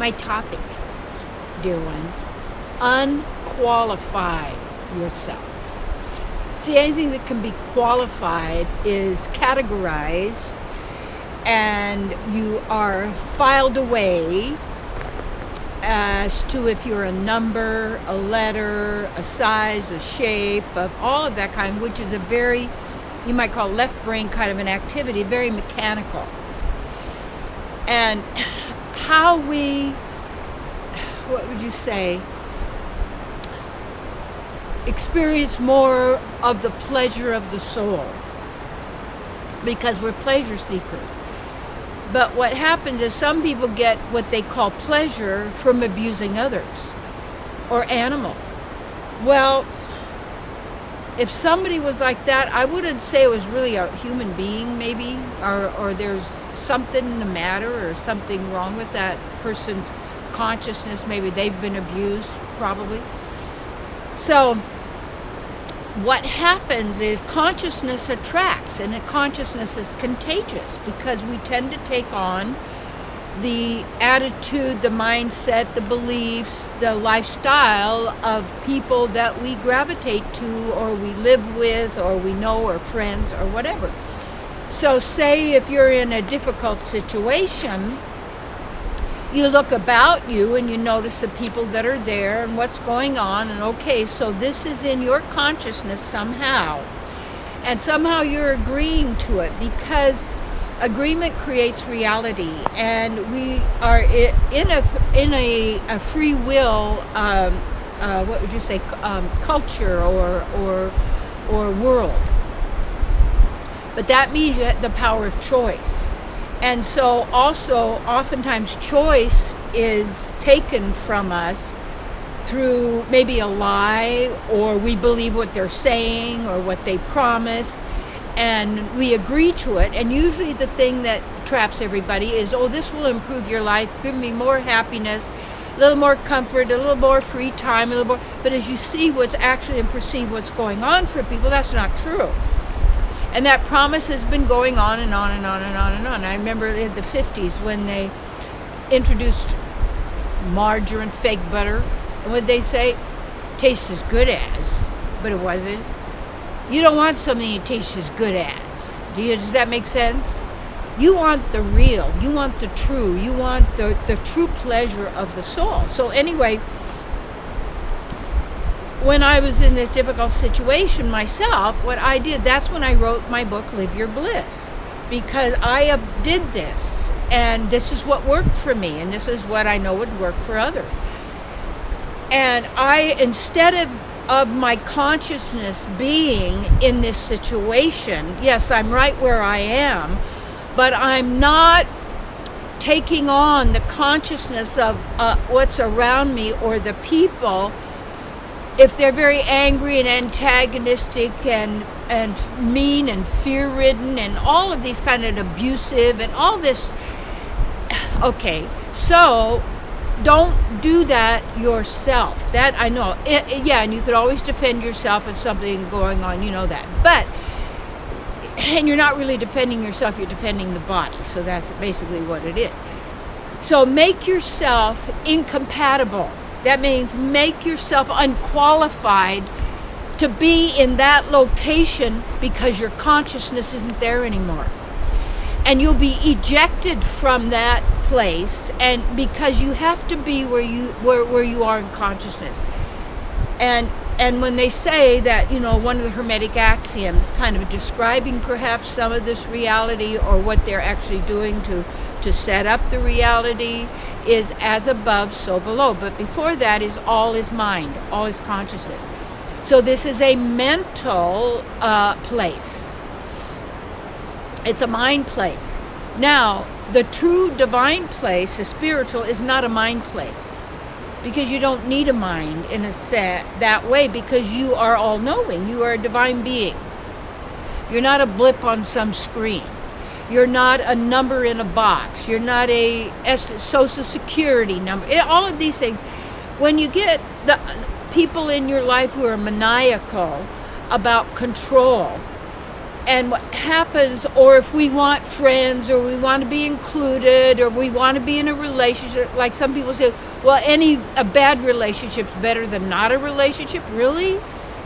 my topic, dear ones. Unqualify yourself. See, anything that can be qualified is categorized, and you are filed away as to if you're a number, a letter, a size, a shape, of all of that kind, which is a very, you might call left brain kind of an activity, very mechanical. And how we, what would you say, experience more of the pleasure of the soul, because we're pleasure seekers. But what happens is some people get what they call pleasure from abusing others or animals. Well, if somebody was like that, I wouldn't say it was really a human being, maybe, or there's something the matter or something wrong with that person's consciousness. Maybe they've been abused, probably. So what happens is consciousness attracts, and consciousness is contagious because we tend to take on the attitude, the mindset, the beliefs, the lifestyle of people that we gravitate to or we live with or we know or friends or whatever. So say if you're in a difficult situation, you look about you and you notice the people that are there and what's going on, and okay, so this is in your consciousness somehow, and somehow you're agreeing to it, because agreement creates reality, and we are in a free will, what would you say, culture or world. But that means you have the power of choice. And so also oftentimes choice is taken from us through maybe a lie, or we believe what they're saying or what they promise, and we agree to it. And usually the thing that traps everybody is, oh, this will improve your life, give me more happiness, a little more comfort, a little more free time, a little more. But as you see what's actually and perceive what's going on for people, that's not true. And that promise has been going on and on and on and on and on. I remember in the 50s when they introduced margarine, fake butter, and what they say, tastes as good as, but it wasn't. You don't want something that tastes as good as. Does that make sense? You want the real, you want the true, you want the true pleasure of the soul. So anyway, when I was in this difficult situation myself, what I did, that's when I wrote my book, Live Your Bliss, because I did this, and this is what worked for me, and this is what I know would work for others. And I, instead of my consciousness being in this situation, yes, I'm right where I am, but I'm not taking on the consciousness of what's around me or the people. If they're very angry and antagonistic and mean and fear-ridden and all of these kind of abusive and all this, okay, so don't do that yourself. That I know. Yeah, and you could always defend yourself if something going on, you know that. But, and you're not really defending yourself, you're defending the body. So that's basically what it is. So make yourself incompatible. That means make yourself unqualified to be in that location because your consciousness isn't there anymore. And you'll be ejected from that place, and because you have to be where you are in consciousness. And when they say that, you know, one of the Hermetic axioms kind of describing perhaps some of this reality or what they're actually doing to set up the reality is as above, so below. But before that is all is mind, all is consciousness. So this is a mental place. It's a mind place. Now, the true divine place, the spiritual, is not a mind place. Because you don't need a mind in a set that way, because you are all-knowing. You are a divine being. You're not a blip on some screen. You're not a number in a box. You're not a social security number. All of these things. When you get the people in your life who are maniacal about control And what happens, or if we want friends, or we want to be included, or we want to be in a relationship, like some people say, well, a bad relationship's better than not a relationship. Really?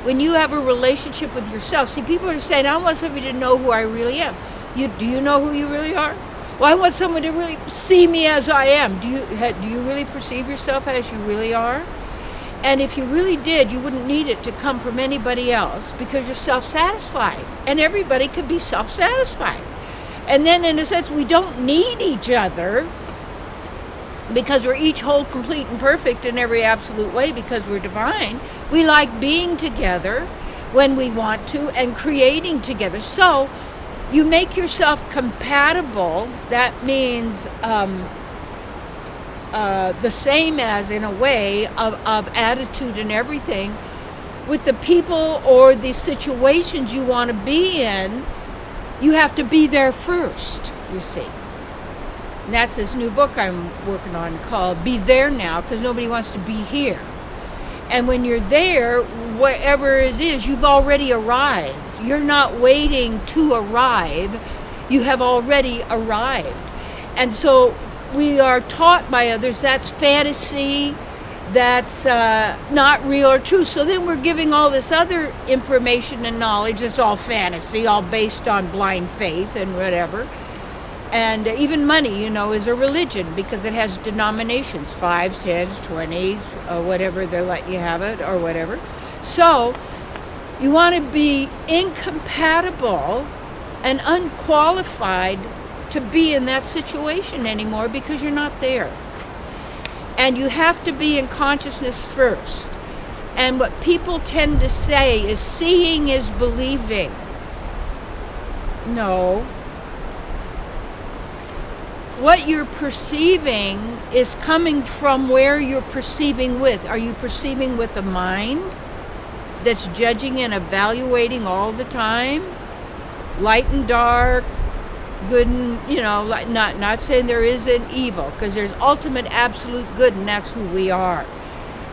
When you have a relationship with yourself, see, people are saying, I want somebody to know who I really am. Do you know who you really are? Well, I want someone to really see me as I am. Do you really perceive yourself as you really are? And if you really did, you wouldn't need it to come from anybody else, because you're self-satisfied. And everybody could be self-satisfied. And then, in a sense, we don't need each other, because we're each whole, complete, and perfect in every absolute way, because we're divine. We like being together when we want to and creating together. So you make yourself compatible. That means the same as, in a way, of attitude and everything, with the people or the situations you want to be in. You have to be there first, you see. And that's this new book I'm working on called Be There Now, because nobody wants to be here. And when you're there, wherever it is, you've already arrived. You're not waiting to arrive. You have already arrived. And so we are taught by others that's fantasy, that's not real or true. So then we're giving all this other information and knowledge. It's all fantasy, all based on blind faith and whatever. And even money, is a religion, because it has denominations, 5s, 10s, 20s, whatever they're letting you have it, or whatever. So you want to be incompatible and unqualified to be in that situation anymore, because you're not there. And you have to be in consciousness first. And what people tend to say is seeing is believing. No. What you're perceiving is coming from where you're perceiving with. Are you perceiving with a mind that's judging and evaluating all the time? Light and dark, good and, not saying there isn't evil, because there's ultimate absolute good, and that's who we are.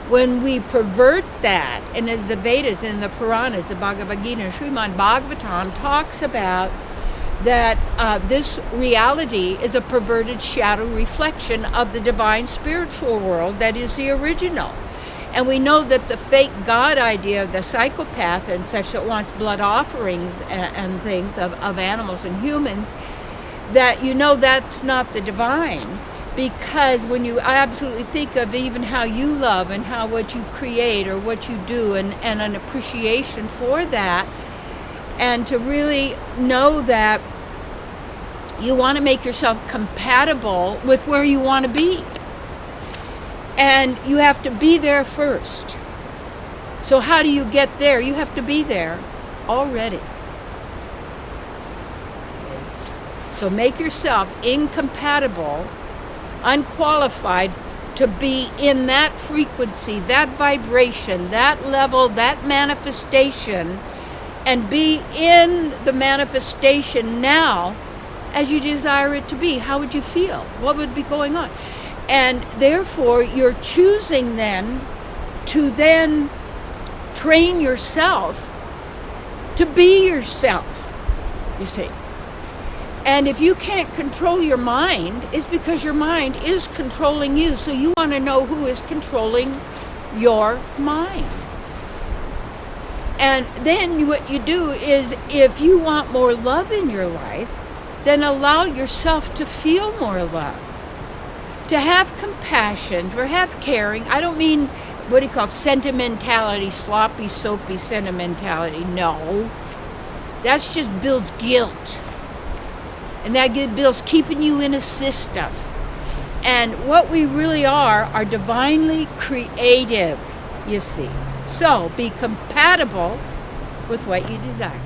When we pervert that, and as the Vedas and the Puranas, the Bhagavad Gita and Srimad Bhagavatam talks about, that this reality is a perverted shadow reflection of the divine spiritual world that is the original. And we know that the fake God idea of the psychopath and such that wants blood offerings and things of animals and humans, that that's not the divine. Because when you absolutely think of even how you love and how what you create or what you do, and an appreciation for that, and to really know that you want to make yourself compatible with where you want to be. And you have to be there first. So how do you get there? You have to be there already. So make yourself incompatible, unqualified to be in that frequency, that vibration, that level, that manifestation, and be in the manifestation now as you desire it to be. How would you feel? What would be going on? And therefore, you're choosing then to then train yourself to be yourself, you see. And if you can't control your mind, it's because your mind is controlling you. So you want to know who is controlling your mind. And then what you do is, if you want more love in your life, then allow yourself to feel more love, to have compassion, to have caring. I don't mean what he calls sentimentality, sloppy, soapy sentimentality. No, that's just builds guilt. And that builds keeping you in a system. And what we really are divinely creative, you see. So be compatible with what you desire.